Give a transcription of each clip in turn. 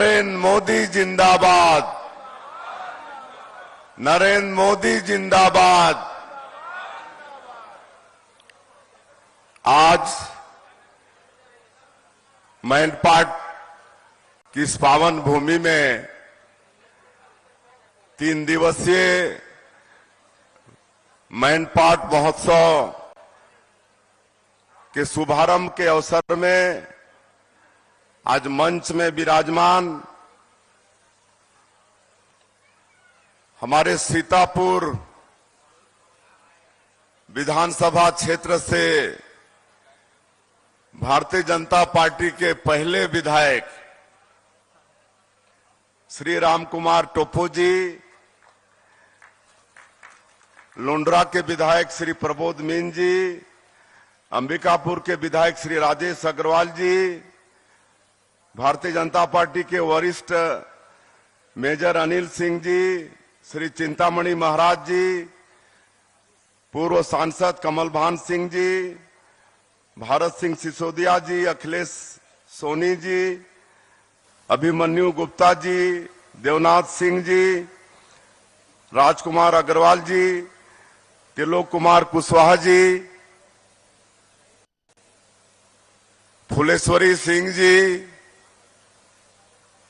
नरेंद्र मोदी जिंदाबाद। नरेंद्र मोदी जिंदाबाद। आज मैनपाट की इस पावन भूमि में 3 दिवसीय मैनपाट महोत्सव के शुभारंभ के अवसर में आज मंच में विराजमान हमारे सीतापुर विधानसभा क्षेत्र से भारतीय जनता पार्टी के पहले विधायक श्री राम कुमार टोप्पो जी, लुंड्रा के विधायक श्री प्रबोध मीन जी, अंबिकापुर के विधायक श्री राजेश अग्रवाल जी, भारतीय जनता पार्टी के वरिष्ठ मेजर अनिल सिंह जी, श्री चिंतामणि महाराज जी, पूर्व सांसद कमलभान सिंह जी, भारत सिंह सिसोदिया जी, अखिलेश सोनी जी, अभिमन्यु गुप्ता जी, देवनाथ सिंह जी, राजकुमार अग्रवाल जी, त्रिलोक कुमार कुशवाहा जी, फुलेश्वरी सिंह जी,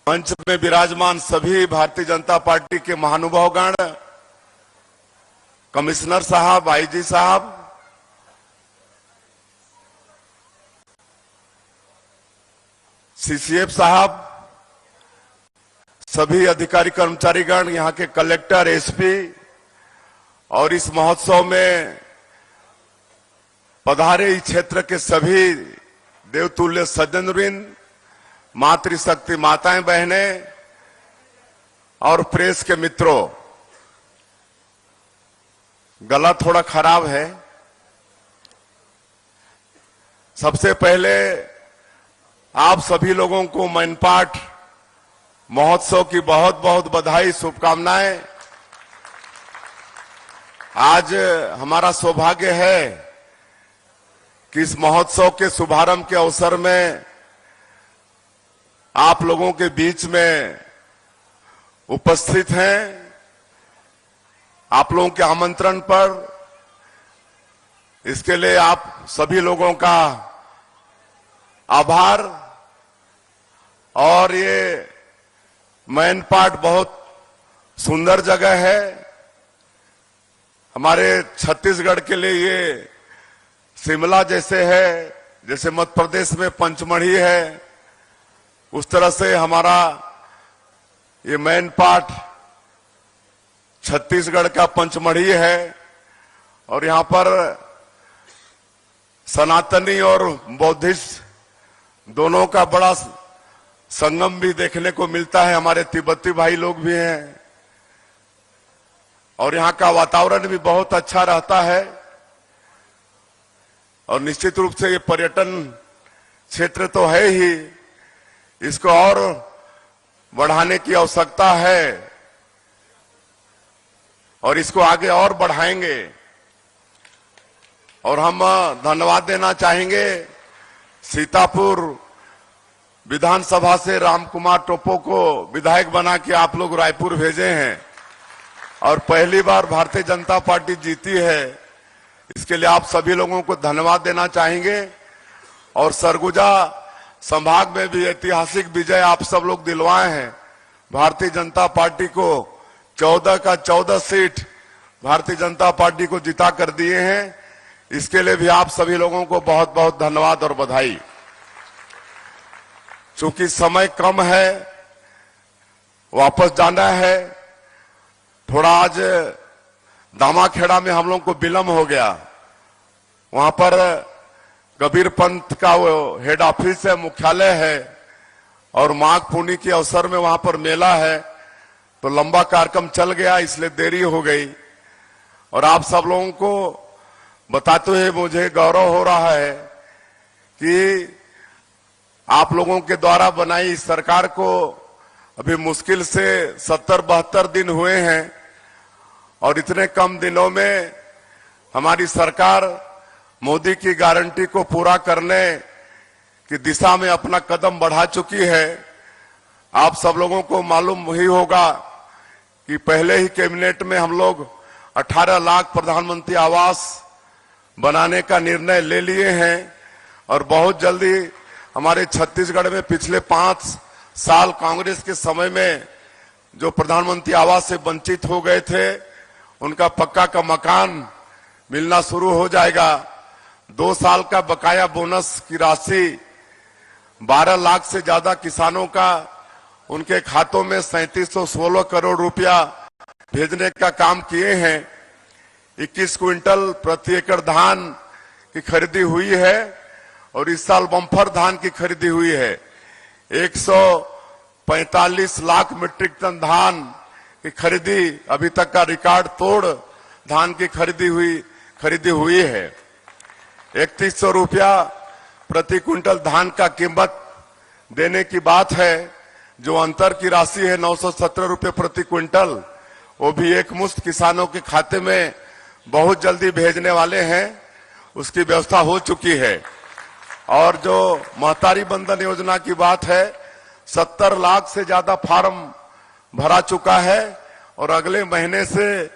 मंच में विराजमान सभी भारतीय जनता पार्टी के महानुभावगण, कमिश्नर साहब, आईजी साहब, सीसीएफ साहब, सभी अधिकारी कर्मचारीगण, यहां के कलेक्टर, एसपी और इस महोत्सव में पधारे इस क्षेत्र के सभी देवतुल्य सज्जनवृंद, मातृशक्ति माताएं बहनें और प्रेस के मित्रों। गला थोड़ा खराब है। सबसे पहले आप सभी लोगों को मैनपाट महोत्सव की बहुत बहुत बधाई, शुभकामनाएं। आज हमारा सौभाग्य है कि इस महोत्सव के शुभारंभ के अवसर में आप लोगों के बीच में उपस्थित हैं। आप लोगों के आमंत्रण पर, इसके लिए आप सभी लोगों का आभार। और ये मैनपाट बहुत सुंदर जगह है। हमारे छत्तीसगढ़ के लिए ये शिमला जैसे है, जैसे मध्य प्रदेश में पंचमढ़ी है, उस तरह से हमारा ये मैनपाट छत्तीसगढ़ का पंचमढ़ी है। और यहां पर सनातनी और बौद्धिस्ट दोनों का बड़ा संगम भी देखने को मिलता है। हमारे तिब्बती भाई लोग भी हैं और यहां का वातावरण भी बहुत अच्छा रहता है। और निश्चित रूप से ये पर्यटन क्षेत्र तो है ही, इसको और बढ़ाने की आवश्यकता है और इसको आगे और बढ़ाएंगे। और हम धन्यवाद देना चाहेंगे सीतापुर विधानसभा से राम कुमार टोप्पो को विधायक बना के आप लोग रायपुर भेजे हैं और पहली बार भारतीय जनता पार्टी जीती है। इसके लिए आप सभी लोगों को धन्यवाद देना चाहेंगे। और सरगुजा संभाग में भी ऐतिहासिक विजय आप सब लोग दिलवाए हैं। भारतीय जनता पार्टी को 14 का 14 सीट भारतीय जनता पार्टी को जिता कर दिए हैं। इसके लिए भी आप सभी लोगों को बहुत बहुत धन्यवाद और बधाई। चूंकि समय कम है, वापस जाना है, थोड़ा आज दामाखेड़ा में हम लोग को विलंब हो गया। वहां पर कबीर पंथ का वो हेड ऑफिस है, मुख्यालय है और माघ पूर्णिमा के अवसर में वहां पर मेला है, तो लंबा कार्यक्रम चल गया, इसलिए देरी हो गई। और आप सब लोगों को बताते हुए मुझे गौरव हो रहा है कि आप लोगों के द्वारा बनाई इस सरकार को अभी मुश्किल से 70-72 दिन हुए हैं और इतने कम दिनों में हमारी सरकार मोदी की गारंटी को पूरा करने की दिशा में अपना कदम बढ़ा चुकी है। आप सब लोगों को मालूम ही होगा कि पहले ही कैबिनेट में हम लोग 18 लाख प्रधानमंत्री आवास बनाने का निर्णय ले लिए हैं और बहुत जल्दी हमारे छत्तीसगढ़ में पिछले 5 साल कांग्रेस के समय में जो प्रधानमंत्री आवास से वंचित हो गए थे उनका पक्का का मकान मिलना शुरू हो जाएगा। 2 साल का बकाया बोनस की राशि 12 लाख से ज्यादा किसानों का उनके खातों में 3716 करोड़ रुपया भेजने का काम किए हैं। 21 क्विंटल प्रति एकड़ धान की खरीदी हुई है और इस साल बम्फर धान की खरीदी हुई है। 145 लाख मीट्रिक टन धान की खरीदी अभी तक का रिकॉर्ड तोड़ धान की खरीदी हुई है। 3100 रुपया प्रति क्विंटल धान का कीमत देने की बात है। जो अंतर की राशि है 917 रुपये प्रति क्विंटल, वो भी एक मुश्त किसानों के खाते में बहुत जल्दी भेजने वाले हैं। उसकी व्यवस्था हो चुकी है। और जो महतारी बंधन योजना की बात है, 70 लाख से ज्यादा फार्म भरा चुका है और अगले महीने से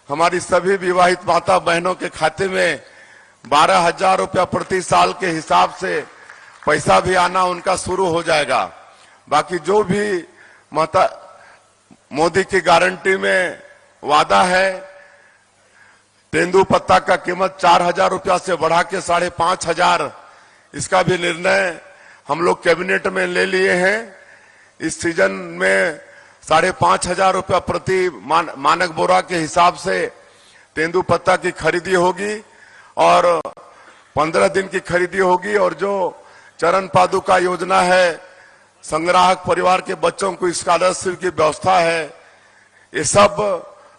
हमारी सभी विवाहित माता बहनों के खाते में 12,000 रुपया प्रति साल के हिसाब से पैसा भी आना उनका शुरू हो जाएगा। बाकी जो भी मोदी की गारंटी में वादा है, तेंदू पत्ता का कीमत 4,000 रुपया से बढ़ा के 5,500, इसका भी निर्णय हम लोग कैबिनेट में ले लिए हैं। इस सीजन में 5,500 रुपया प्रति मानक बोरा के हिसाब से तेंदू पत्ता की खरीदी होगी और 15 दिन की खरीदी होगी। और जो चरण पादुका योजना है, संग्राहक परिवार के बच्चों को स्कॉलरशिप की व्यवस्था है, ये सब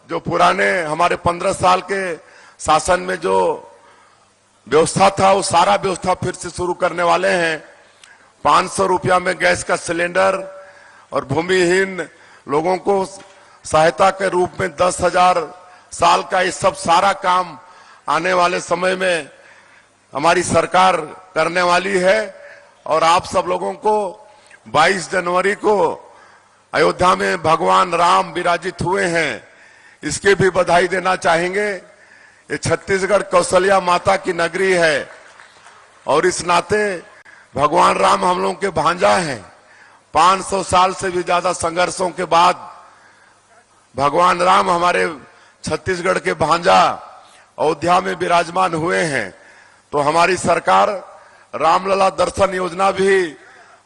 जो पुराने हमारे 15 साल के शासन में जो व्यवस्था था वो सारा व्यवस्था फिर से शुरू करने वाले हैं। 500 रुपया में गैस का सिलेंडर और भूमिहीन लोगों को सहायता के रूप में 10,000 साल का, ये सब सारा काम आने वाले समय में हमारी सरकार करने वाली है। और आप सब लोगों को 22 जनवरी को अयोध्या में भगवान राम विराजित हुए हैं, इसके भी बधाई देना चाहेंगे। ये छत्तीसगढ़ कौशल्या माता की नगरी है और इस नाते भगवान राम हम लोगों के भांजा हैं। 500 साल से भी ज्यादा संघर्षों के बाद भगवान राम हमारे छत्तीसगढ़ के भांजा अयोध्या में विराजमान हुए हैं। तो हमारी सरकार रामलला दर्शन योजना भी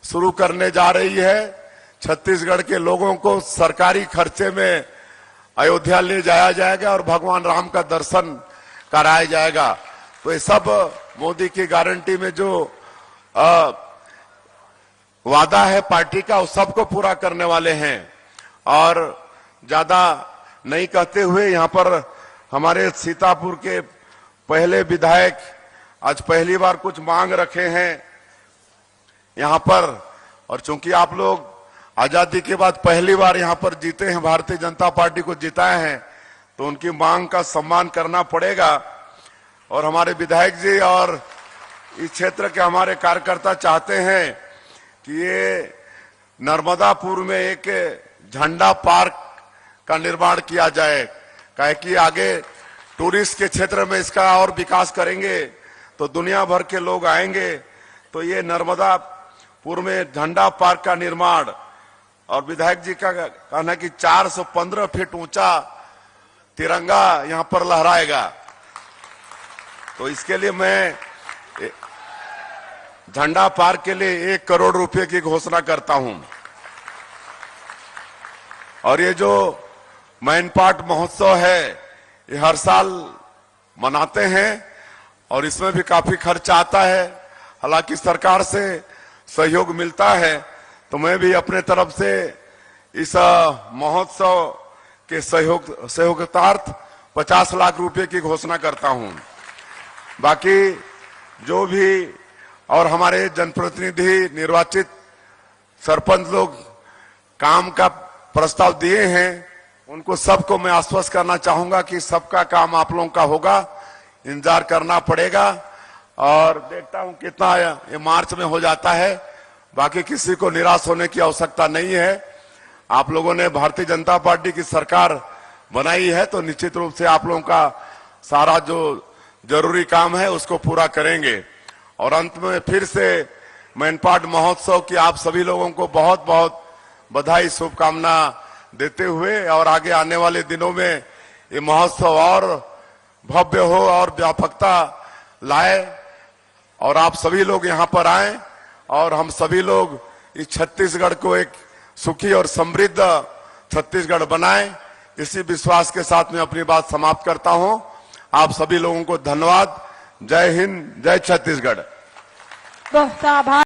शुरू करने जा रही है। छत्तीसगढ़ के लोगों को सरकारी खर्चे में अयोध्या ले जाया जाएगा और भगवान राम का दर्शन कराया जाएगा। तो ये सब मोदी की गारंटी में जो वादा है पार्टी का, उस सबको पूरा करने वाले हैं। और ज्यादा नहीं कहते हुए यहाँ पर हमारे सीतापुर के पहले विधायक आज पहली बार कुछ मांग रखे हैं यहाँ पर। और चूंकि आप लोग आजादी के बाद पहली बार यहाँ पर जीते हैं, भारतीय जनता पार्टी को जिताए हैं, तो उनकी मांग का सम्मान करना पड़ेगा। और हमारे विधायक जी और इस क्षेत्र के हमारे कार्यकर्ता चाहते हैं कि ये नर्मदापुर में एक झंडा पार्क का निर्माण किया जाए, काहे कि आगे टूरिस्ट के क्षेत्र में इसका और विकास करेंगे तो दुनिया भर के लोग आएंगे। तो ये नर्मदापुर में झंडा पार्क का निर्माण, और विधायक जी का कहना है कि 415 फीट ऊंचा तिरंगा यहां पर लहराएगा। तो इसके लिए मैं झंडा पार्क के लिए 1 करोड़ रुपए की घोषणा करता हूं। और ये जो मैनपाट महोत्सव है, ये हर साल मनाते हैं और इसमें भी काफी खर्च आता है। हालांकि सरकार से सहयोग मिलता है, तो मैं भी अपने तरफ से इस महोत्सव के सहयोगार्थ 50 लाख रुपए की घोषणा करता हूं। बाकी जो भी और हमारे जनप्रतिनिधि निर्वाचित सरपंच लोग काम का प्रस्ताव दिए हैं, उनको सबको मैं आश्वस्त करना चाहूंगा कि सबका काम आप लोगों का होगा। इंतजार करना पड़ेगा और देखता हूं कितना ये मार्च में हो जाता है। बाकी किसी को निराश होने की आवश्यकता नहीं है। आप लोगों ने भारतीय जनता पार्टी की सरकार बनाई है तो निश्चित रूप से आप लोगों का सारा जो जरूरी काम है उसको पूरा करेंगे। और अंत में फिर से मैनपाट महोत्सव की आप सभी लोगों को बहुत बहुत बधाई, शुभकामना देते हुए और आगे आने वाले दिनों में ये महोत्सव और भव्य हो और व्यापकता लाए और आप सभी लोग यहाँ पर आए और हम सभी लोग इस छत्तीसगढ़ को एक सुखी और समृद्ध छत्तीसगढ़ बनाएं। इसी विश्वास के साथ मैं अपनी बात समाप्त करता हूं। आप सभी लोगों को धन्यवाद। जय हिंद, जय छत्तीसगढ़। बहुत आभार।